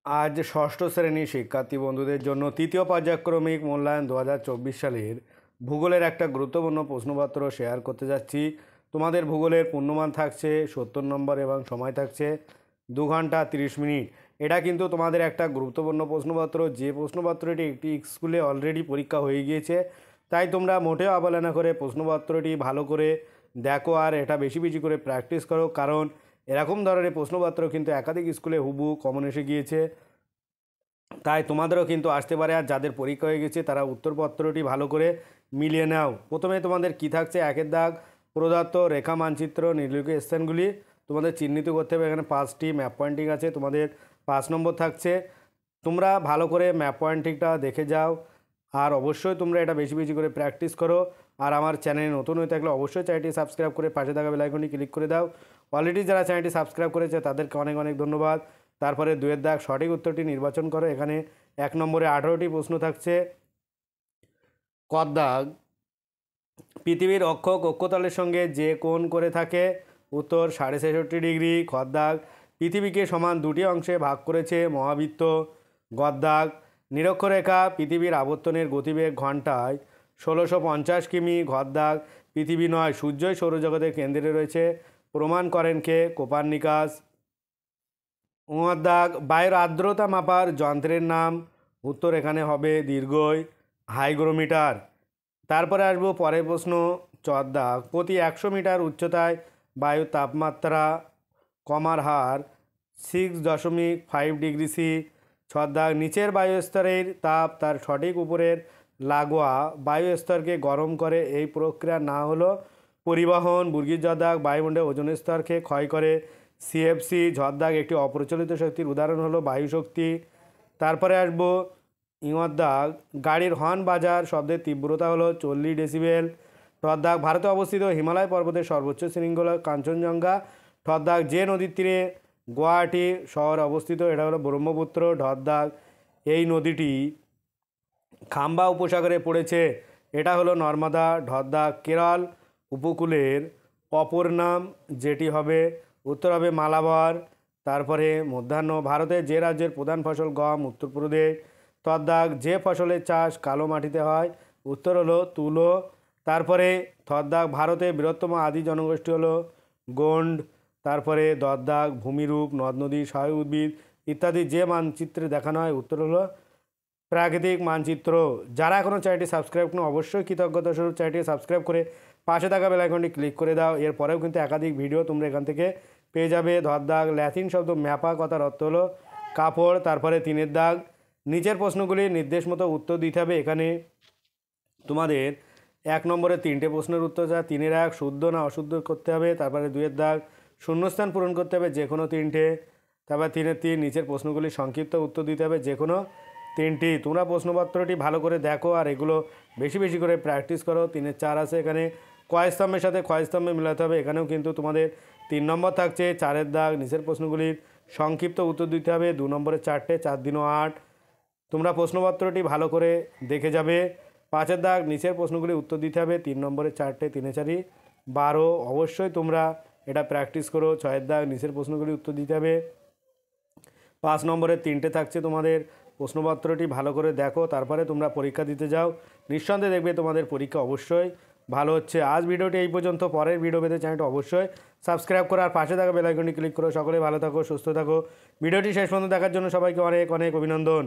আজ ষষ্ঠ শ্রেণীর শিক্ষার্থী বন্ধুদের জন্য তৃতীয় পর্যায়ক্রমিক মূল্যায়ন 2024 সালের ভূগোলের একটা গুরুত্বপূর্ণ প্রশ্নপত্র শেয়ার করতে যাচ্ছি। তোমাদের ভূগোলের পূর্ণমান থাকছে 70 নম্বর এবং সময় থাকছে 2 ঘন্টা 30 মিনিট। এটা কিন্তু তোমাদের একটা গুরুত্বপূর্ণ প্রশ্নপত্র, যে প্রশ্নপত্রটি একটি স্কুলে অলরেডি পরীক্ষা হয়ে গিয়েছে। তাই তোমরা মোটেও অবহেলা না করে প্রশ্নপত্রটি ভালো করে দেখো আর এটা বেশি বেশি করে প্র্যাকটিস করো, কারণ এরকম ধরনের প্রশ্নপত্র কিন্তু একাধিক স্কুলে হুবহু কমন এসে গিয়েছে। তাই তোমাদেরও কিন্তু আসতে পারে, আর যাদের পরীক্ষা হয়ে গেছে তারা উত্তরপত্রটি ভালো করে মিলিয়ে নাও। প্রথমে তোমাদের কি থাকছে, একের দাগ প্রদত্ত রেখা মানচিত্র নির্লিখিত স্থানগুলি তোমাদের চিহ্নিত করতে হবে। এখানে 5টি ম্যাপ পয়েন্টিং আছে, তোমাদের 5 নম্বর থাকছে। তোমরা ভালো করে ম্যাপ পয়েন্টিংটা দেখে যাও আর অবশ্যই তোমরা এটা বেশি বেশি করে প্র্যাকটিস করো। আর আমার চ্যানেলে নতুন হয়ে থাকলে অবশ্যই চ্যানেলটি সাবস্ক্রাইব করে পাশে থাকা বেল আইকনটি ক্লিক করে দাও। অলরেডি যারা চ্যানেলটি সাবস্ক্রাইব করেছে তাদেরকে অনেক অনেক ধন্যবাদ। তারপরে 2-এর দাগ সঠিক উত্তরটি নির্বাচন করো। এখানে 1 নম্বরে 18টি প্রশ্ন থাকছে। ক দাগ পৃথিবীর অক্ষ কক্ষতলের সঙ্গে যে কোণ করে থাকে, উত্তর 66.5 ডিগ্রি। খ দাগ পৃথিবীকে সমান দুটি অংশে ভাগ করেছে মহাবৃত্ত। গ দাগ নিরক্ষরেখা পৃথিবীর আবর্তনের গতিবেগ ঘন্টায় 1650 কিমি। ঘ দাগ পৃথিবী নয় সূর্যই সৌরজগতের কেন্দ্রে রয়েছে, প্রমাণ করেন কে? কোপার্নিকাস। ঙ দাগ বায়ুর আর্দ্রতা মাপার যন্ত্রের নাম, উত্তর এখানে হবে দীর্ঘই হাইগ্রোমিটার। তারপরে আসবো পরের প্রশ্ন। চ দাগ প্রতি 100 মিটার উচ্চতায় বায়ুর তাপমাত্রা কমার হার 6.5 ডিগ্রি সি। ছ দাগ নিচের বায়ুস্তরের তাপ তার সঠিক উপরের লাগোয়া বায়ুস্তরকে গরম করে, এই প্রক্রিয়ার না হলো পরিবহন। বর্গীর জ দাগ বায়ুমণ্ডলের ওজোন স্তরকে ক্ষয় করে, সিএফসি। ঝ দাগ একটি অপ্রচলিত শক্তির উদাহরণ হলো বায়ু শক্তি। তারপরে আসবো ইঙ দাগ গাড়ির হর্ন বাজার শব্দের তীব্রতা হলো 40 ডেসিবেল। ঠ দাগ ভারতে অবস্থিত হিমালয় পর্বতের সর্বোচ্চ শৃঙ্গ হলো কাঞ্চনজঙ্ঘা। ঠ দাগ যে নদীর তীরে গুয়াহাটি শহর অবস্থিত, এটা হলো ব্রহ্মপুত্র। ঢ দাগ এই নদীটি খাম্বা উপসাগরে পড়েছে, এটা হলো নর্মদা। ঢ দাগ কেরল উপকূলের অপর নাম, যেটি হবে উত্তর হবে মালাবার। তারপরে মধ্যাহ্ন ভারতের যে রাজ্যের প্রধান ফসল গম, উত্তরপ্রদেশ। ত দাগ যে ফসলের চাষ কালো মাটিতে হয়, উত্তর হলো তুলো। তারপরে থ দাগ ভারতের বৃহত্তম আদি জনগোষ্ঠী হলো গোন্ড। তারপরে দ দাগ ভূমিরূপ নদ নদী সহায়ক উদ্ভিদ ইত্যাদি যে মানচিত্রে দেখানো হয়, উত্তর হলো প্রাকৃতিক মানচিত্র। যারা এখনও চ্যানেলটি সাবস্ক্রাইব করুন অবশ্যই কৃতজ্ঞতা স্বরূপ চ্যানেলটি সাবস্ক্রাইব করে পাশে থাকা বেল আইকনটি ক্লিক করে দাও। এরপরেও কিন্তু একাধিক ভিডিও তোমরা এখান থেকে পেয়ে যাবে। ধর দাগ ল্যাটিন শব্দ ম্যাপা, কথার অর্থ হলো কাপড়। তারপরে 3-এর দাগ নিচের প্রশ্নগুলির নির্দেশ মতো উত্তর দিতে হবে। এখানে তোমাদের 1 নম্বরে 3টে প্রশ্নের উত্তর যা 3-এর 1 শুদ্ধ না অশুদ্ধ করতে হবে। তারপরে 2-এর দাগ শূন্যস্থান পূরণ করতে হবে যে কোনো 3টে। তারপর 3-এর 3 নিচের প্রশ্নগুলির সংক্ষিপ্ত উত্তর দিতে হবে যে কোনো 3টি। তোমরা প্রশ্নপত্রটি ভালো করে দেখো আর এগুলো বেশি বেশি করে প্র্যাকটিস করো। 3-এর 4 আছে, এখানে কয়স্তম্ভের সাথে ক্ষয়স্তম্ভে মেলাতে হবে। এখানেও কিন্তু তোমাদের 3 নম্বর থাকছে। 4-এর দাগ নিচের প্রশ্নগুলির সংক্ষিপ্ত উত্তর দিতে হবে। 2 নম্বরে 4টে, 4 দিনও 8। তোমরা প্রশ্নপত্রটি ভালো করে দেখে যাবে। 5-এর দাগ নিচের প্রশ্নগুলি উত্তর দিতে হবে। 3 নম্বরে 4টে, 3-এ 4 12। অবশ্যই তোমরা এটা প্র্যাকটিস করো। 6-এর দাগ নিচের প্রশ্নগুলি উত্তর দিতে হবে। 5 নম্বরের 3টে থাকছে। তোমাদের প্রশ্নপত্রটি ভালো করে দেখো, তারপরে তোমরা পরীক্ষা দিতে যাও। নিঃসন্দেহে দেখবে তোমাদের পরীক্ষা অবশ্যই ভালো হচ্ছে। আজ ভিডিওটি এই পর্যন্ত। পরের ভিডিও পেতে চ্যানেলটি অবশ্যই সাবস্ক্রাইব করো আর পাশে থাকা বেল আইকনটি ক্লিক করো। সকলে ভালো থাকো, সুস্থ থাকো। ভিডিওটি শেষ পর্যন্ত দেখার জন্য সবাইকে অনেক অনেক অভিনন্দন।